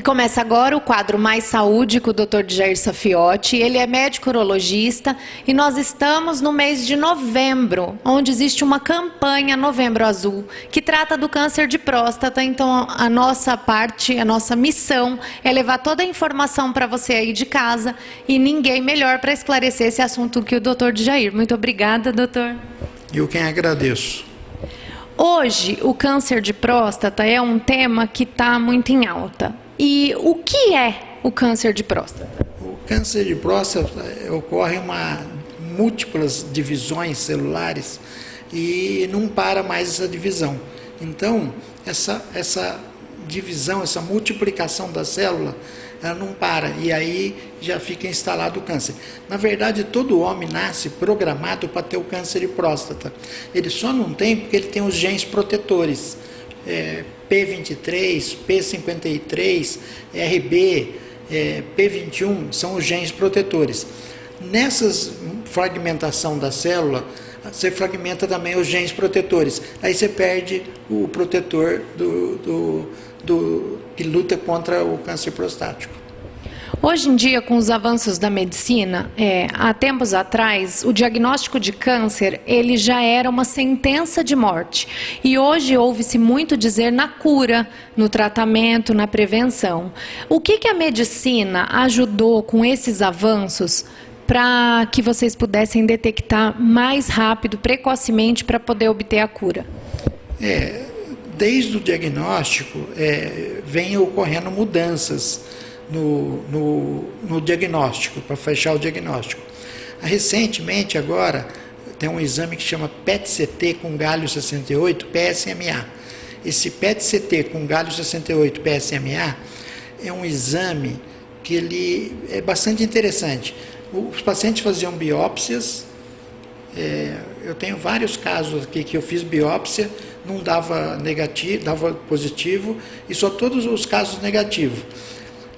Começa agora o quadro Mais Saúde com o Dr. Jair Safiotti. Ele é médico urologista e nós estamos no mês de novembro, onde existe uma campanha Novembro Azul, que trata do câncer de próstata. Então, a nossa parte, a nossa missão é levar toda a informação para você aí de casa e ninguém melhor para esclarecer esse assunto que o Dr. Jair. Muito obrigada, doutor. Eu quem agradeço. Hoje, o câncer de próstata é um tema que está muito em alta. E o que é o câncer de próstata? O câncer de próstata ocorre múltiplas divisões celulares e não para mais essa divisão. Então, essa divisão, essa multiplicação da célula, ela não para, e aí já fica instalado o câncer. Na verdade, todo homem nasce programado para ter o câncer de próstata. Ele só não tem porque ele tem os genes protetores, P23, P53, RB, P21, são os genes protetores. Nessas fragmentação da célula, você fragmenta também os genes protetores. Aí você perde o protetor que luta contra o câncer prostático. Hoje em dia, com os avanços da medicina, há tempos atrás, o diagnóstico de câncer, ele já era uma sentença de morte. E hoje ouve-se muito dizer na cura, no tratamento, na prevenção. O que a medicina ajudou com esses avanços para que vocês pudessem detectar mais rápido, precocemente, para poder obter a cura? Desde o diagnóstico, vem ocorrendo mudanças no diagnóstico, para fechar o diagnóstico. Recentemente, agora, tem um exame que chama PET-CT com galho 68, PSMA. Esse PET-CT com galho 68, PSMA, é um exame que ele é bastante interessante. Os pacientes faziam biópsias, eu tenho vários casos aqui que eu fiz biópsia, não dava negativo, dava positivo, e só todos os casos negativos.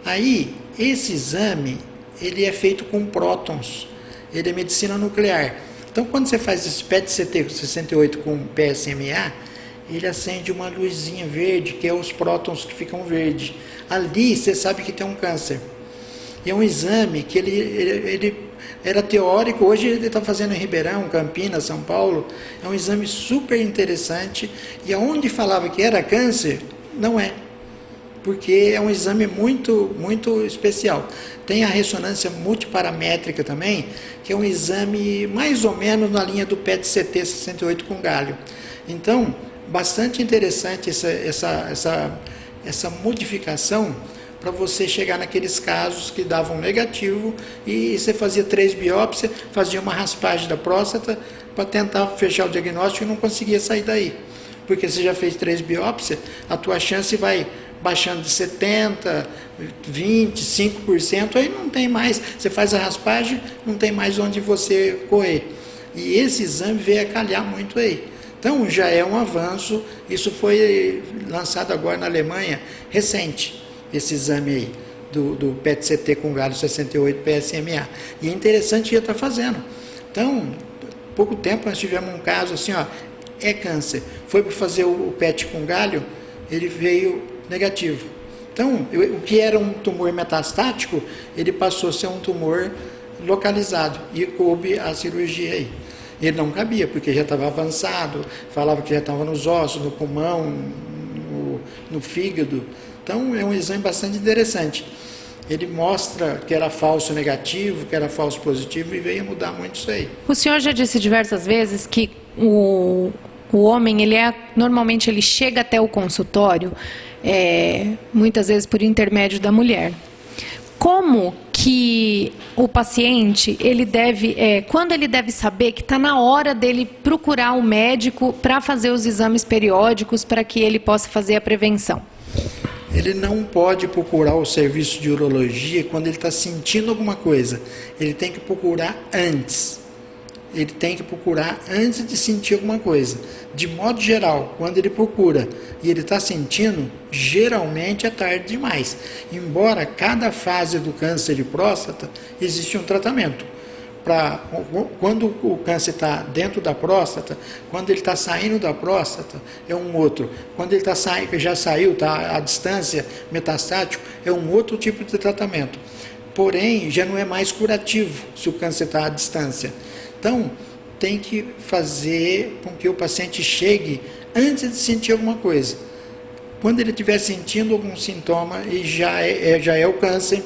Aí, esse exame, ele é feito com prótons, ele é medicina nuclear. Então, quando você faz esse PET-CT 68 com PSMA, ele acende uma luzinha verde, que é os prótons que ficam verdes. Ali, você sabe que tem um câncer. E é um exame que ele era teórico, hoje ele está fazendo em Ribeirão, Campinas, São Paulo. É um exame super interessante, e aonde falava que era câncer, não é. Porque é um exame muito, muito especial. Tem a ressonância multiparamétrica também, que é um exame mais ou menos na linha do PET-CT 68 com galho. Então, bastante interessante essa modificação para você chegar naqueles casos que davam negativo e você fazia 3 biópsias, fazia uma raspagem da próstata para tentar fechar o diagnóstico e não conseguia sair daí. Porque você já fez 3 biópsias, a tua chance vai baixando de 70%, 20%, 5%, aí não tem mais, você faz a raspagem, não tem mais onde você correr. E esse exame veio a calhar muito aí. Então já é um avanço, isso foi lançado agora na Alemanha, recente, esse exame aí, do PET-CT com galho 68 PSMA. E é interessante que já está fazendo. Então, há pouco tempo nós tivemos um caso assim, é câncer. Foi para fazer o PET com galho, ele veio negativo. Então, o que era um tumor metastático, ele passou a ser um tumor localizado e coube a cirurgia aí. Ele não cabia, porque já estava avançado, falava que já estava nos ossos, no pulmão, no fígado. Então, é um exame bastante interessante. Ele mostra que era falso negativo, que era falso positivo, e veio a mudar muito isso aí. O senhor já disse diversas vezes que o homem, normalmente ele chega até o consultório, muitas vezes por intermédio da mulher. Como que o paciente, quando ele deve saber que está na hora dele procurar o médico para fazer os exames periódicos para que ele possa fazer a prevenção? Ele não pode procurar o serviço de urologia quando ele está sentindo alguma coisa. Ele tem que procurar antes. Ele tem que procurar antes de sentir alguma coisa. De modo geral, quando ele procura e ele está sentindo, geralmente é tarde demais. Embora cada fase do câncer de próstata existe um tratamento. quando o câncer está dentro da próstata, quando ele está saindo da próstata, é um outro. Quando ele já saiu, está à distância, metastático, é um outro tipo de tratamento. Porém, já não é mais curativo se o câncer está à distância. Então, tem que fazer com que o paciente chegue antes de sentir alguma coisa. Quando ele estiver sentindo algum sintoma e já é o câncer,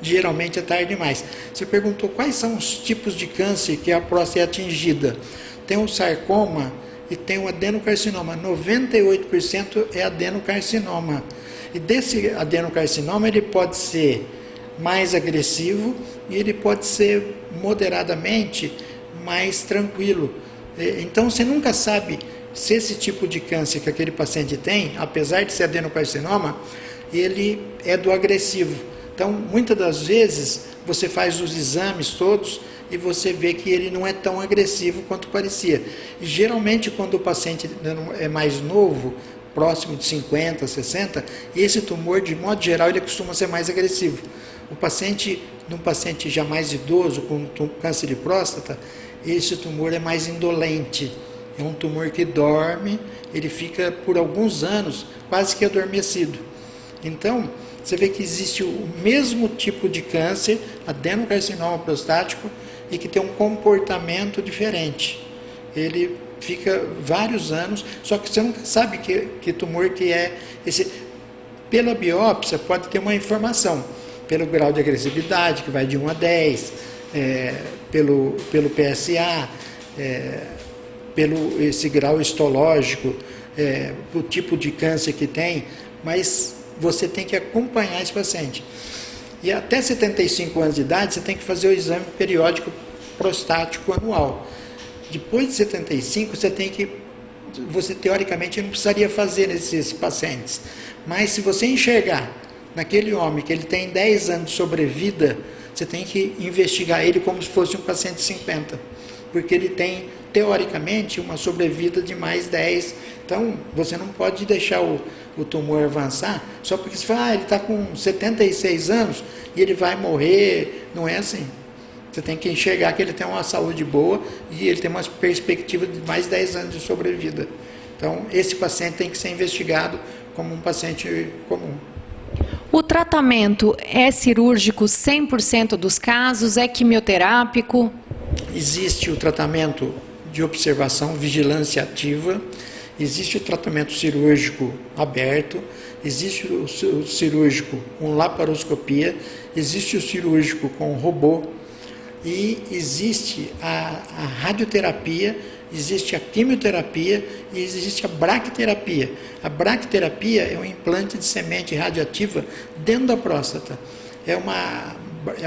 geralmente é tarde demais. Você perguntou quais são os tipos de câncer que a próstata é atingida. Tem o sarcoma e tem o adenocarcinoma. 98% é adenocarcinoma. E desse adenocarcinoma ele pode ser mais agressivo e ele pode ser moderadamente mais tranquilo. Então você nunca sabe se esse tipo de câncer que aquele paciente tem, apesar de ser adenocarcinoma, ele é do agressivo. Então, muitas das vezes, você faz os exames todos e você vê que ele não é tão agressivo quanto parecia. E, geralmente, quando o paciente é mais novo, próximo de 50, 60, esse tumor, de modo geral, ele costuma ser mais agressivo. Num paciente já mais idoso, com câncer de próstata, esse tumor é mais indolente. É um tumor que dorme, ele fica por alguns anos quase que adormecido. Então, você vê que existe o mesmo tipo de câncer, adenocarcinoma prostático, e que tem um comportamento diferente. Ele fica vários anos, só que você nunca sabe que tumor que é esse. Pela biópsia pode ter uma informação, pelo grau de agressividade, que vai de 1 a 10, pelo PSA, pelo esse grau histológico, o tipo de câncer que tem, mas você tem que acompanhar esse paciente. E até 75 anos de idade, você tem que fazer o exame periódico prostático anual. Depois de 75, você teoricamente não precisaria fazer nesses pacientes. Mas se você enxergar naquele homem que ele tem 10 anos de sobrevida, você tem que investigar ele como se fosse um paciente de 50. Porque ele tem, teoricamente, uma sobrevida de mais 10. Então, você não pode deixar o tumor avançar só porque você fala, ele está com 76 anos e ele vai morrer. Não é assim. Você tem que enxergar que ele tem uma saúde boa e ele tem uma perspectiva de mais 10 anos de sobrevida. Então, esse paciente tem que ser investigado como um paciente comum. O tratamento é cirúrgico 100% dos casos? É quimioterápico? Existe o tratamento de observação, vigilância ativa, existe o tratamento cirúrgico aberto, existe o cirúrgico com laparoscopia, existe o cirúrgico com robô e existe a radioterapia, existe a quimioterapia e existe a braquiterapia. A braquiterapia é um implante de semente radioativa dentro da próstata. É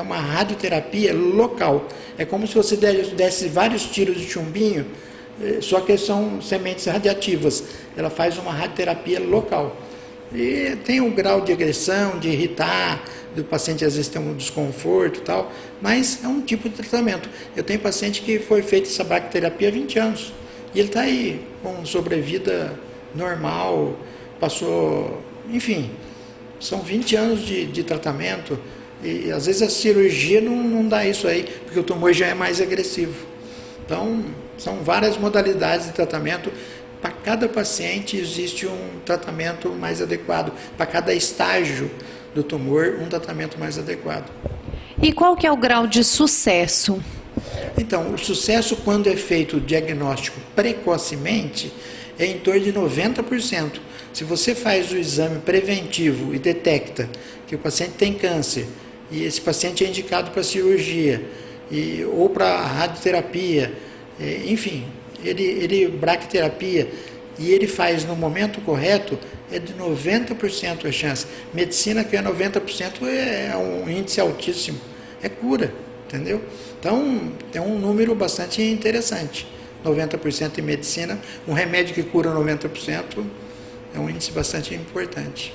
uma radioterapia local. É como se você desse vários tiros de chumbinho, só que são sementes radiativas. Ela faz uma radioterapia local. E tem um grau de agressão, de irritar, do paciente às vezes tem um desconforto e tal, mas é um tipo de tratamento. Eu tenho paciente que foi feita essa braquiterapia há 20 anos. E ele está aí com sobrevida normal, passou, enfim, são 20 anos de tratamento. E às vezes a cirurgia não dá isso aí, porque o tumor já é mais agressivo. Então, são várias modalidades de tratamento. Para cada paciente existe um tratamento mais adequado. Para cada estágio do tumor, um tratamento mais adequado. E qual que é o grau de sucesso? Então, o sucesso quando é feito o diagnóstico precocemente é em torno de 90%. Se você faz o exame preventivo e detecta que o paciente tem câncer, e esse paciente é indicado para cirurgia, ou para radioterapia, enfim, ele braquiterapia, e ele faz no momento correto, é de 90% a chance. Medicina que é 90% é um índice altíssimo, é cura, entendeu? Então, é um número bastante interessante. 90% em medicina, um remédio que cura 90%, é um índice bastante importante.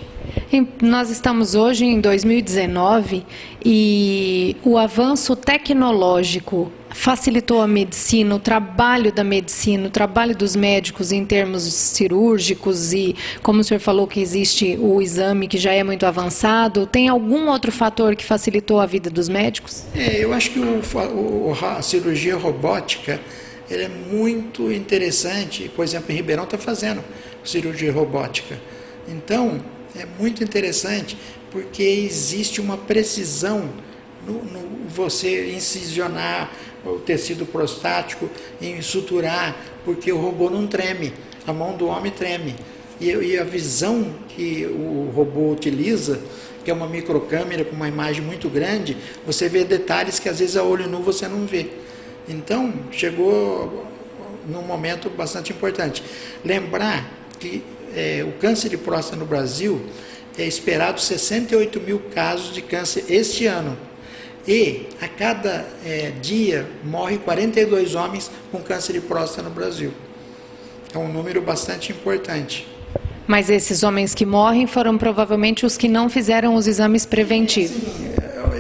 Nós estamos hoje em 2019 e o avanço tecnológico facilitou a medicina, o trabalho da medicina, o trabalho dos médicos em termos cirúrgicos e, como o senhor falou que existe o exame que já é muito avançado, tem algum outro fator que facilitou a vida dos médicos? Eu acho que a cirurgia robótica ela é muito interessante. Por exemplo, em Ribeirão está fazendo cirurgia robótica. Então, é muito interessante porque existe uma precisão no você incisionar o tecido prostático, em suturar, porque o robô não treme, a mão do homem treme. E a visão que o robô utiliza, que é uma microcâmera com uma imagem muito grande, você vê detalhes que às vezes a olho nu você não vê. Então, chegou num momento bastante importante. Lembrar que o câncer de próstata no Brasil é esperado 68 mil casos de câncer este ano. E a cada dia morre 42 homens com câncer de próstata no Brasil. É um número bastante importante. Mas esses homens que morrem foram provavelmente os que não fizeram os exames preventivos. Sim,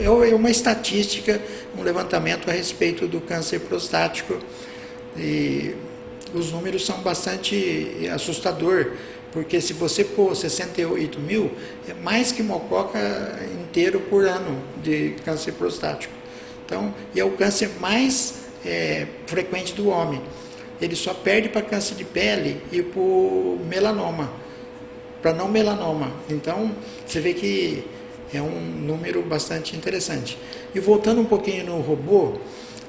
é uma estatística, um levantamento a respeito do câncer prostático. E os números são bastante assustadores, porque se você pôr 68 mil, é mais que Mococa inteiro por ano de câncer prostático. Então, e é o câncer mais frequente do homem. Ele só perde para câncer de pele e para melanoma, para não melanoma. Então, você vê que é um número bastante interessante. E voltando um pouquinho no robô,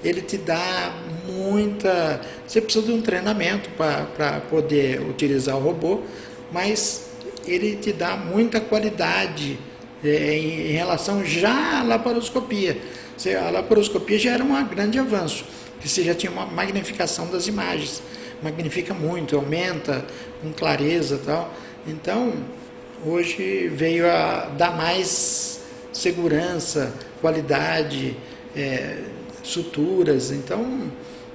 ele te dá muita... Você precisa de um treinamento para poder utilizar o robô, mas ele te dá muita qualidade em relação já à laparoscopia. A laparoscopia já era um grande avanço, que você já tinha uma magnificação das imagens, magnifica muito, aumenta com clareza e tal. Então, hoje veio a dar mais segurança, qualidade, suturas. Então,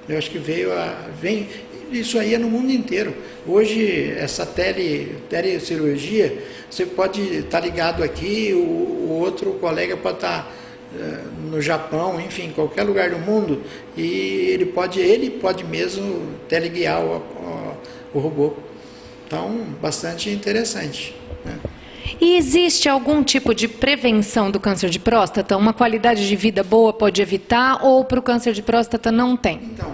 eu acho que vem isso aí é no mundo inteiro. Hoje, essa telecirurgia, você pode estar ligado aqui, o outro colega pode estar no Japão, enfim, em qualquer lugar do mundo, e ele pode mesmo teleguiar o robô. Então, bastante interessante, né? E existe algum tipo de prevenção do câncer de próstata? Uma qualidade de vida boa pode evitar ou para o câncer de próstata não tem? Então,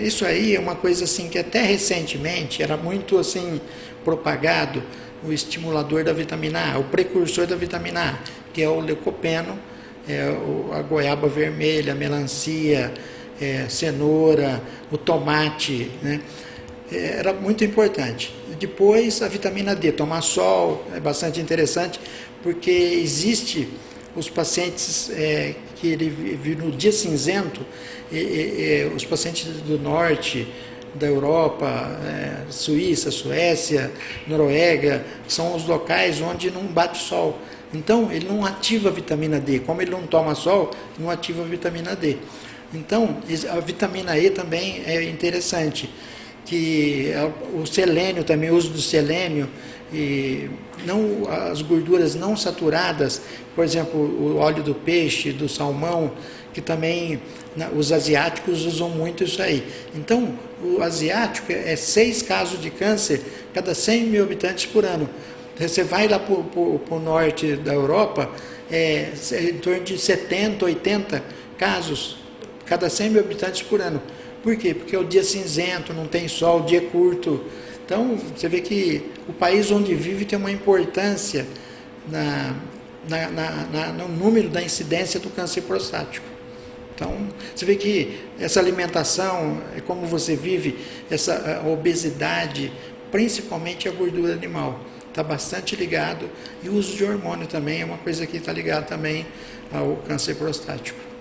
isso aí é uma coisa assim que até recentemente era muito assim propagado, o estimulador da vitamina A, o precursor da vitamina A, que é o licopeno, a goiaba vermelha, a melancia, cenoura, o tomate, né? Era muito importante. Depois a vitamina D, tomar sol é bastante interessante, porque existe os pacientes que ele vive no dia cinzento, os pacientes do norte, da Europa, Suíça, Suécia, Noruega, são os locais onde não bate sol. Então ele não ativa a vitamina D, como ele não toma sol, não ativa a vitamina D. Então a vitamina E também é interessante, que o selênio também, o uso do selênio, e não, as gorduras não saturadas, por exemplo, o óleo do peixe, do salmão, que também os asiáticos usam muito isso aí. Então, o asiático 6 casos de câncer cada 100 mil habitantes por ano. Você vai lá para o norte da Europa, em torno de 70, 80 casos cada 100 mil habitantes por ano. Por quê? Porque é o dia cinzento, não tem sol, o dia é curto. Então, você vê que o país onde vive tem uma importância no número da incidência do câncer prostático. Então, você vê que essa alimentação, como você vive, essa obesidade, principalmente a gordura animal, está bastante ligado. E o uso de hormônio também é uma coisa que está ligada também ao câncer prostático.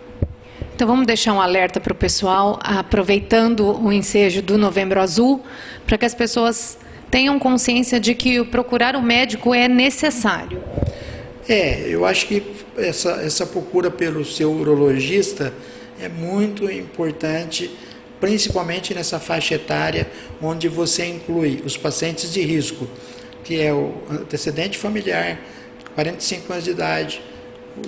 Então vamos deixar um alerta para o pessoal, aproveitando o ensejo do Novembro Azul, para que as pessoas tenham consciência de que procurar um médico é necessário. Eu acho que essa procura pelo seu urologista é muito importante, principalmente nessa faixa etária, onde você inclui os pacientes de risco, que é o antecedente familiar, 45 anos de idade,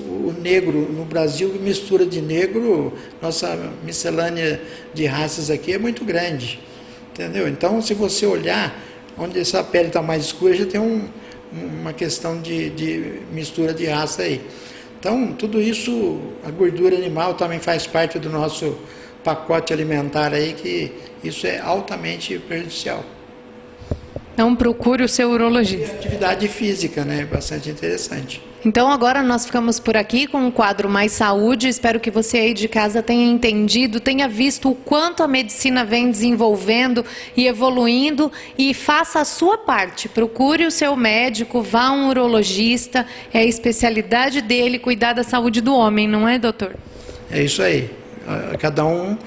o negro no Brasil, mistura de negro, nossa miscelânea de raças aqui é muito grande, entendeu? Então, se você olhar, onde essa pele está mais escura, já tem uma questão de mistura de raça aí. Então, tudo isso, a gordura animal também faz parte do nosso pacote alimentar aí, que isso é altamente prejudicial. Então procure o seu urologista. Atividade física, né? Bastante interessante. Então agora nós ficamos por aqui com o quadro Mais Saúde. Espero que você aí de casa tenha entendido, tenha visto o quanto a medicina vem desenvolvendo e evoluindo, e faça a sua parte. Procure o seu médico, vá a um urologista, é a especialidade dele cuidar da saúde do homem, não é, doutor? É isso aí. Cada um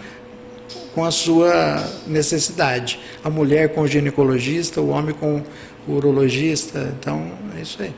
com a sua necessidade. A mulher com o ginecologista, o homem com o urologista. Então, é isso aí.